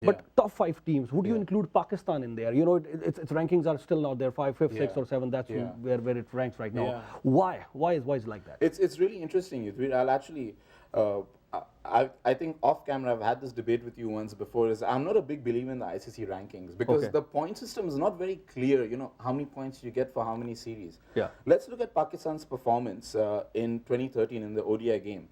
But Yeah. top five teams, would you Yeah. include Pakistan in there? You know, its rankings are still not there, fifth, Yeah. sixth, or seventh. That's Yeah. where it ranks right now. Yeah. Why? Why is it like that? It's really interesting. I'll actually, uh, I think off camera I've had this debate with you once before. Is I'm not a big believer in the ICC rankings because Okay. the point system is not very clear. You know how many points you get for how many series. Yeah. Let's look at Pakistan's performance in 2013 in the ODI game.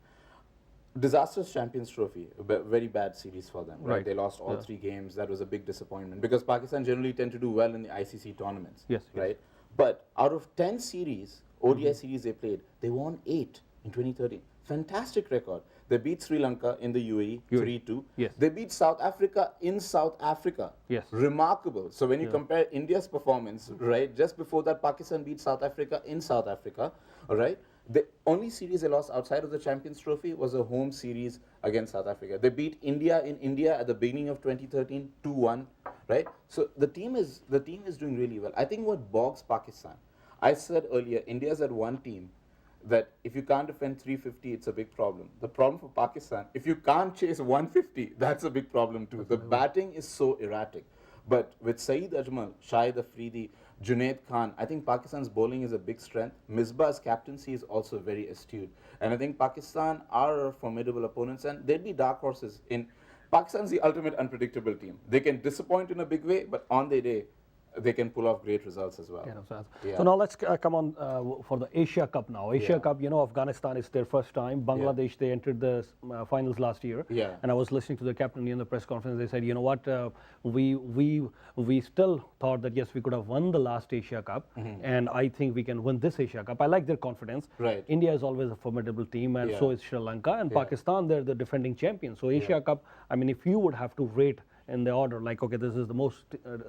Disastrous Champions Trophy, a very bad series for them, right? Right. They lost all Yeah. three games. That was a big disappointment because Pakistan generally tend to do well in the ICC tournaments, Yes. Yes. right? But out of 10 series, ODI series they played, they won 8 in 2013. Fantastic record. They beat Sri Lanka in the UAE UAE. 3-2. Yes. They beat South Africa in South Africa. Yes. Remarkable. So when you compare India's performance, right, just before that, Pakistan beat South Africa in South Africa, all right? The only series they lost outside of the Champions Trophy was a home series against South Africa. They beat India in India at the beginning of 2013, 2-1, right? So the team is doing really well. I think what bogs Pakistan, I said earlier, India's at one team that if you can't defend 350, it's a big problem. The problem for Pakistan, if you can't chase 150, that's a big problem too. The batting is so erratic. But with Saeed Ajmal, Shahid Afridi, Junaid Khan, I think Pakistan's bowling is a big strength. Misbah's captaincy is also very astute. And I think Pakistan are formidable opponents and they'd be dark horses in. Pakistan's the ultimate unpredictable team. They can disappoint in a big way, but on their day, they can pull off great results as well. Yeah, no, so, Yeah. so now let's come on for the Asia Cup now. Asia Yeah. Cup, you know, Afghanistan is their first time. Bangladesh, they entered the finals last year. Yeah. And I was listening to the captain in the press conference. They said, you know what, we still thought that yes, we could have won the last Asia Cup, and I think we can win this Asia Cup. I like their confidence. Right. India is always a formidable team, and so Yeah. is Sri Lanka and Yeah. Pakistan. They're the defending champions. So Asia Cup, I mean, if you would have to rate in the order, like, okay, this is the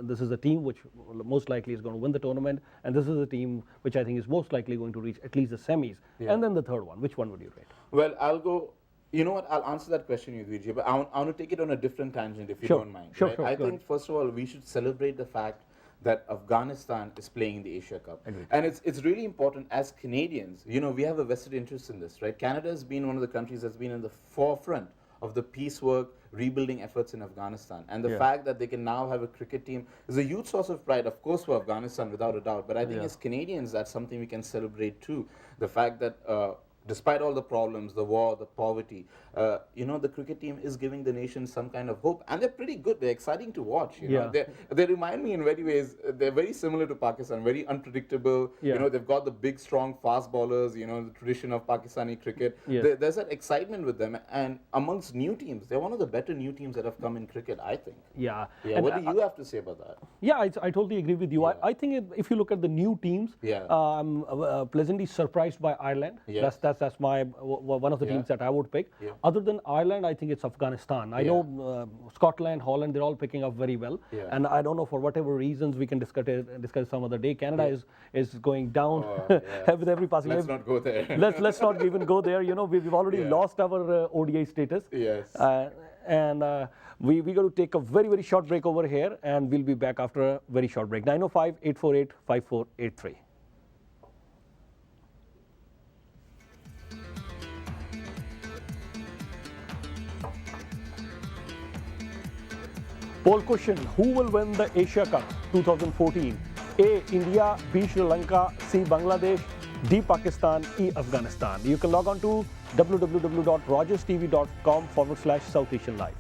this is the team which most likely is going to win the tournament, and this is the team which I think is most likely going to reach at least the semis, Yeah. and then the third one. Which one would you rate? Well, I'll go. You know what? I'll answer that question, Yudhviji, but I want to take it on a different tangent, if you Sure, don't mind. sure, right? sure, I go think first of all we should celebrate the fact that Afghanistan is playing in the Asia Cup, Agreed. and it's really important as Canadians. You know, we have a vested interest in this, right? Canada has been one of the countries that's been in the forefront of the peace work, rebuilding efforts in Afghanistan. And the Yeah. fact that they can now have a cricket team is a huge source of pride, of course, for Afghanistan, without a doubt. But I think Yeah. as Canadians, that's something we can celebrate too. The fact that despite all the problems, the war, the poverty, you know, the cricket team is giving the nation some kind of hope. And they're pretty good. They're exciting to watch. You know? Yeah. They remind me in many ways, they're very similar to Pakistan, very unpredictable. Yeah. You know, they've got the big, strong, fast bowlers, you know, the tradition of Pakistani cricket. Yes. There's that excitement with them. And amongst new teams, they're one of the better new teams that have come in cricket, I think. Yeah. Yeah, And what do you have to say about that? Yeah, I totally agree with you. Yeah. I think if you look at the new teams, Yeah. I'm pleasantly surprised by Ireland. Yes. That's my one of the Yeah. teams that I would pick. Yeah. Other than Ireland, I think it's Afghanistan. I Yeah. know Scotland, Holland, they're all picking up very well. Yeah. And I don't know, for whatever reasons, we can discuss some other day. Canada is going down Oh, yeah. with every passing. Let's not go there. let's not even go there. You know, we've already Yeah. lost our ODI status. Yes. And we got to take a very short break over here, and we'll be back after a very short break. 905-848-5483. Poll question: who will win the Asia Cup 2014? A. India, B. Sri Lanka, C. Bangladesh, D. Pakistan, E. Afghanistan. You can log on to www.rogerstv.com/South Asian Live.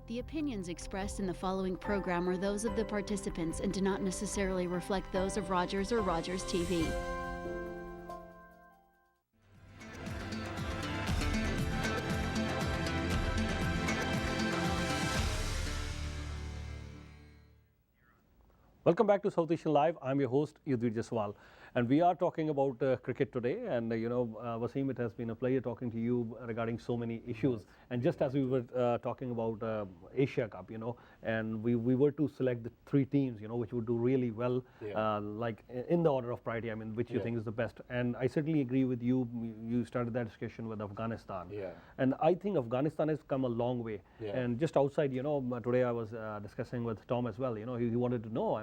The opinions expressed in the following program are those of the participants and do not necessarily reflect those of Rogers or Rogers TV. Welcome back to South Asian Live. I'm your host, Yudhvir Jaswal. And we are talking about cricket today. And, Wasim, it has been a pleasure talking to you regarding so many issues. And just as we were talking about Asia Cup, and we were to select the three teams, which would do really well, like in the order of priority, which you think is the best. And I certainly agree with you. You started that discussion with Afghanistan. And I think Afghanistan has come a long way. And just outside, today I was discussing with Tom as well. He wanted to know,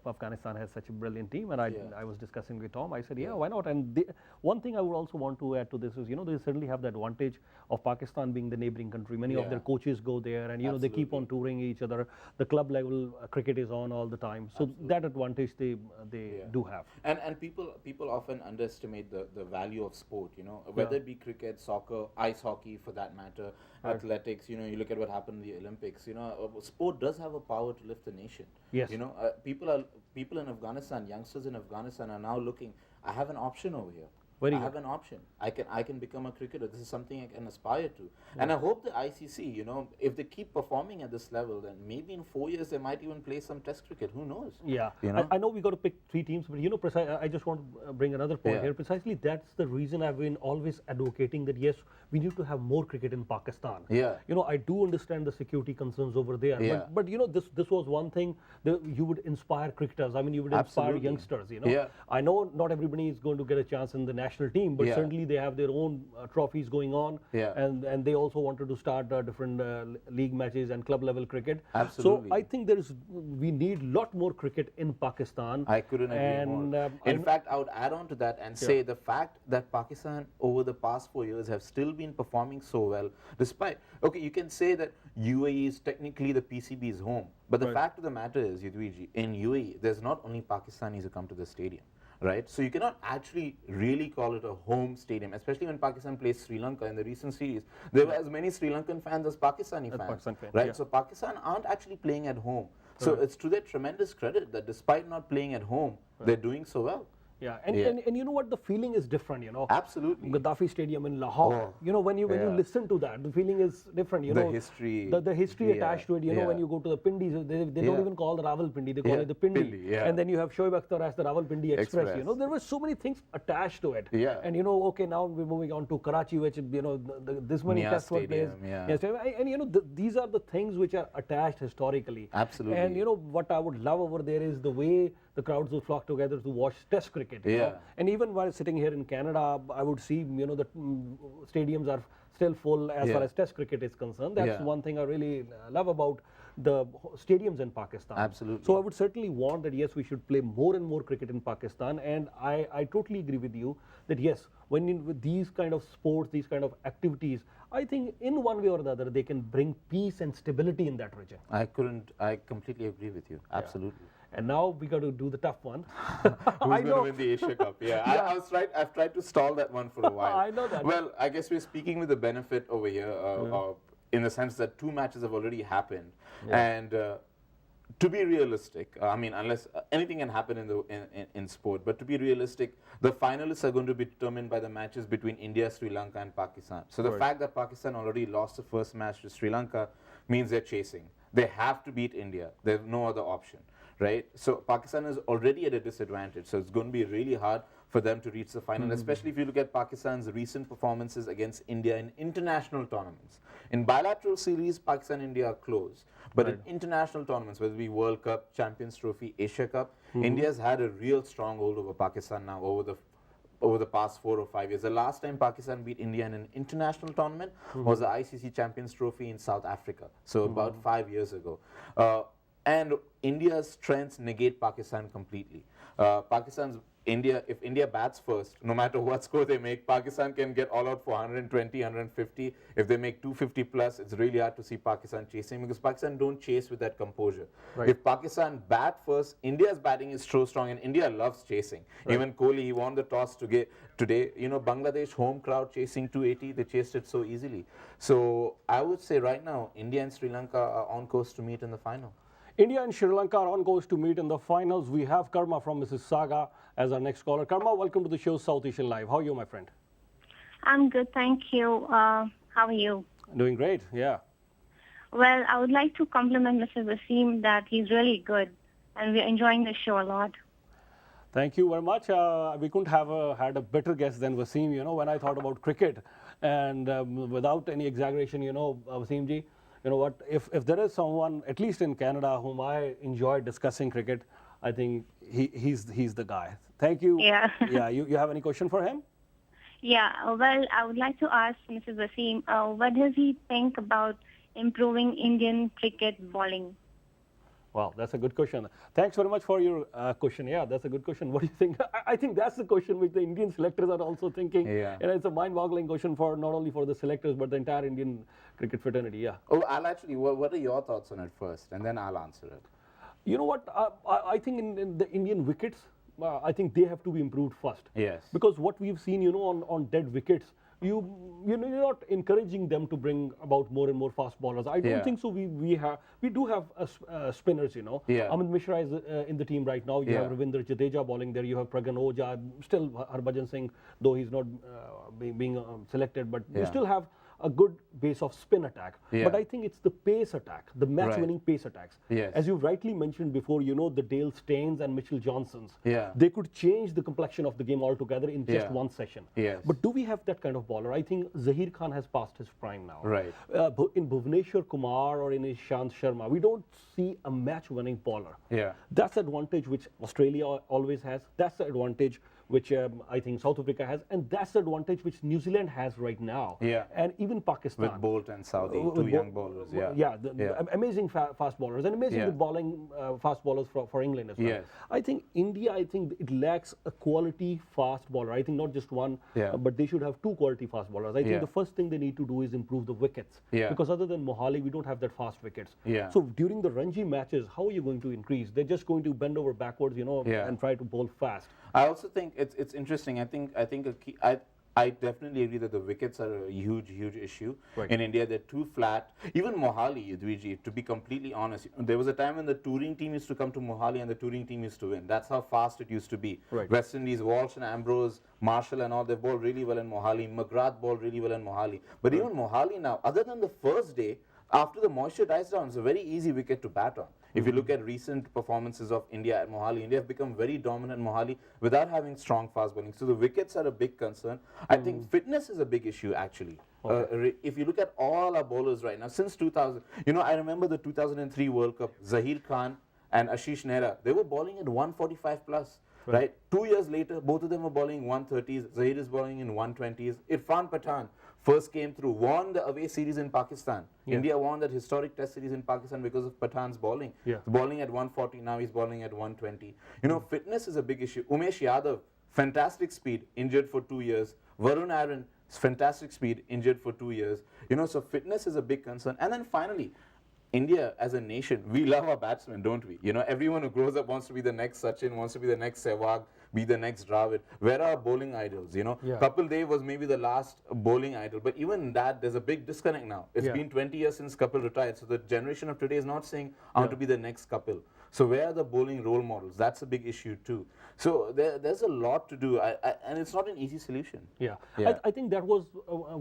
Afghanistan has such a brilliant team. And I was discussing with Tom. I said, yeah, why not? And one thing I would also want to add to this is, they certainly have the advantage of Pakistan being the neighboring country. Many of their coaches go there, and they keep on touring each other. The club level cricket is on all the time, so that advantage they do have. And people often underestimate the value of sport. Whether it be cricket, soccer, ice hockey, for that matter, athletics. You look at what happened in the Olympics. Sport does have a power to lift a nation. Yes. People in Afghanistan, youngsters in Afghanistan are now looking. I have an option over here. I have an option. I can become a cricketer. This is something I can aspire to. And I hope the ICC, if they keep performing at this level, then maybe in 4 years they might even play some test cricket. Who knows? Yeah. I know we got to pick three teams, but I just want to bring another point here. Precisely that's the reason I've been always advocating that yes, we need to have more cricket in Pakistan. I do understand the security concerns over there. But this was one thing that you would inspire cricketers. You would inspire youngsters. I know not everybody is going to get a chance in the national team, but certainly they have their own trophies going on, and they also wanted to start different league matches and club level cricket. Absolutely. So I think we need a lot more cricket in Pakistan. I couldn't agree more. In fact, I would add on to that and say the fact that Pakistan over the past 4 years have still been performing so well, despite, you can say that UAE is technically the PCB's home, but the fact of the matter is, Yudhviji, in UAE, there's not only Pakistanis who come to the stadium. Right, so you cannot actually really call it a home stadium, especially when Pakistan plays Sri Lanka in the recent series. There were as many Sri Lankan fans as Pakistani fans, right? So Pakistan aren't actually playing at home. So it's to their tremendous credit that despite not playing at home, they're doing so well. Yeah, and you know what, the feeling is different, Absolutely. Gaddafi Stadium in Lahore. When you listen to that, the feeling is different. The history. The history attached to it. When you go to the Pindis, they don't even call the Rawalpindi, they call it the Pindi. And then you have Shoaib Akhtar as the Rawalpindi Express. There were so many things attached to it. And now we're moving on to Karachi, which this many tests were played. And these are the things which are attached historically. Absolutely. And what I would love over there is the way the crowds will flock together to watch test cricket. And even while sitting here in Canada, I would see the stadiums are still full as far as test cricket is concerned. That's one thing I really love about the stadiums in Pakistan. Absolutely. So I would certainly want that yes, we should play more and more cricket in Pakistan, and I totally agree with you that yes, with these kind of sports, these kind of activities, I think in one way or the other they can bring peace and stability in that region. I completely agree with you. Absolutely. And now we got to do the tough one. Who's going to win the Asia Cup? I've tried to stall that one for a while. I know that. Well, I guess we're speaking with the benefit over here, in the sense that 2 matches have already happened, and to be realistic, unless anything can happen in sport, but to be realistic, the finalists are going to be determined by the matches between India, Sri Lanka, and Pakistan. So the fact that Pakistan already lost the first match to Sri Lanka means they're chasing. They have to beat India. There's no other option. Right, so Pakistan is already at a disadvantage, so it's going to be really hard for them to reach the final, especially if you look at Pakistan's recent performances against India in international tournaments. In bilateral series, Pakistan and India are close, but in international tournaments, whether it be World Cup, Champions Trophy, Asia Cup, India's had a real stronghold over Pakistan now over the past 4 or 5 years. The last time Pakistan beat India in an international tournament was the ICC Champions Trophy in South Africa, so about 5 years ago. And India's strengths negate Pakistan completely. If India bats first, no matter what score they make, Pakistan can get all out for 120, 150. If they make 250 plus, it's really hard to see Pakistan chasing because Pakistan don't chase with that composure. Right. If Pakistan bat first, India's batting is so strong and India loves chasing. Right. Even Kohli, he won the toss to get today. Bangladesh home crowd chasing 280, they chased it so easily. So I would say right now, India and Sri Lanka are on course to meet in the final. India and Sri Lanka are on course to meet in the finals. We have Karma from Mississauga as our next caller. Karma, welcome to the show South Asian Live. How are you, my friend? I'm good, thank you. How are you? Doing great, yeah. Well, I would like to compliment Mr. Wasim that he's really good, and we're enjoying the show a lot. Thank you very much. We couldn't have had a better guest than Wasim, when I thought about cricket. And without any exaggeration, Wasim ji, you know what, if there is someone, at least in Canada, whom I enjoy discussing cricket, I think he's the guy. Thank you. Yeah. Yeah, you have any question for him? Yeah, well, I would like to ask Mr. Wasim, what does he think about improving Indian cricket bowling? Wow, that's a good question. Thanks very much for your question. Yeah, that's a good question. What do you think? I think that's the question which the Indian selectors are also thinking. Yeah. And it's a mind-boggling question for not only for the selectors but the entire Indian cricket fraternity. Yeah. Oh, what are your thoughts on it first, and then I'll answer it. You know what? I think in the Indian wickets, I think they have to be improved first. Yes. Because what we've seen, on dead wickets, you're not encouraging them to bring about more and more fast bowlers. I don't Yeah. think so. We do have spinners. Yeah. Amit Mishra is in the team right now. You Yeah. have Ravinder Jadeja bowling there. You have Pragan Ojha. Still Harbhajan Singh, though he's not being selected, but you Yeah. still have a good base of spin attack. Yeah. But I think it's the pace attack, the match-winning pace attacks. Yes. As you rightly mentioned before, the Dale Steins and Mitchell Johnsons. Yeah. They could change the complexion of the game altogether in just Yeah. one session. Yes. But do we have that kind of bowler? I think Zahir Khan has passed his prime now. Right. In Bhuvneshwar Kumar or in Ishant Sharma, we don't see a match-winning bowler. Yeah. That's the advantage which Australia always has. That's the advantage which I think South Africa has, and that's the advantage which New Zealand has right now. Yeah. And even Pakistan. With Bolt and Saudi, With two young bowlers. Yeah. Yeah, amazing fast bowlers and amazing Yeah. good bowling fast bowlers for England as well. Yes. I think India, it lacks a quality fast bowler. I think not just one, Yeah. but they should have two quality fast bowlers. I think Yeah. the first thing they need to do is improve the wickets. Yeah. Because other than Mohali, we don't have that fast wickets. Yeah. So during the Ranji matches, how are you going to increase? They're just going to bend over backwards, Yeah. and try to bowl fast. I also think it's interesting. I think I definitely agree that the wickets are a huge issue Right. in India. They're too flat. Even Mohali, Yudhviji, to be completely honest, there was a time when the touring team used to come to Mohali and the touring team used to win. That's how fast it used to be. Right. West Indies, Walsh and Ambrose, Marshall and all, they bowled really well in Mohali. McGrath bowled really well in Mohali. But even Mohali now, other than the first day, after the moisture dies down, it's a very easy wicket to bat on. If you look at recent performances of India at Mohali, India have become very dominant in Mohali without having strong fast bowling. So the wickets are a big concern. I think fitness is a big issue actually. If you look at all our bowlers right now, since 2000, I remember the 2003 World Cup, Zahir Khan and Ashish Nehra, they were bowling at 145 plus. Right. 2 years later, both of them were bowling 130s. Zahir is bowling in 120s. Irfan Pathan first came through, won the away series in Pakistan. Yeah. India won that historic test series in Pakistan because of Pathan's bowling. Yeah. He's bowling at 140, now he's bowling at 120. Fitness is a big issue. Umesh Yadav, fantastic speed, injured for 2 years. Varun Aaron, fantastic speed, injured for 2 years. So fitness is a big concern. And then finally, India as a nation, we love our batsmen, don't we? Everyone who grows up wants to be the next Sachin, wants to be the next Sehwag, be the next Dravid. Where are our bowling idols? Yeah. Kapil Dev was maybe the last bowling idol, but even that, there's a big disconnect now. It's Yeah. been 20 years since Kapil retired, so the generation of today is not saying, I want to be the next Kapil. So where are the bowling role models? That's a big issue too. So there's a lot to do, and it's not an easy solution. Yeah, Yeah. I think that was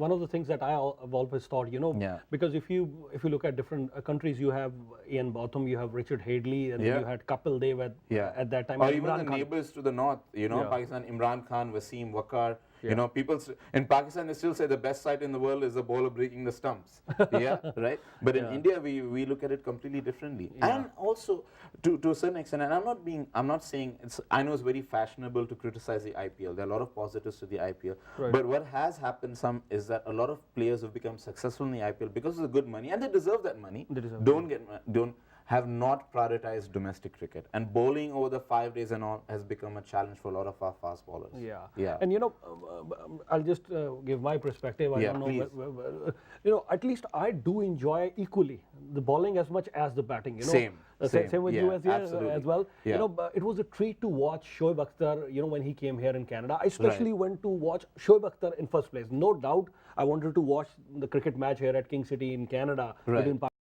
one of the things that have always thought, Yeah. because if you look at different countries, you have Ian Botham, you have Richard Hadley, and then Yeah. you had Kapil Dev at that time. Or and even Imran the Khan. neighbors to the north, Yeah. Pakistan, Imran Khan, Wasim, Waqar. Yeah. People in Pakistan they still say the best sight in the world is a bowler breaking the stumps. Yeah, right. But in Yeah. India, we look at it completely differently. Yeah. And also, to a certain extent, and I'm not saying I know it's very fashionable to criticize the IPL. There are a lot of positives to the IPL. Right. But what has happened is that a lot of players have become successful in the IPL because of the good money, and they deserve that money. They deserve Don't have not prioritized domestic cricket, and bowling over the 5 days and all has become a challenge for a lot of our fast bowlers. Yeah. And I'll just give my perspective. I don't know. At least I do enjoy equally the bowling as much as the batting. Same with you as well. Yeah. It was a treat to watch Shoaib Akhtar. When he came here in Canada, I especially went to watch Shoaib Akhtar in first place. No doubt, I wanted to watch the cricket match here at King City in Canada between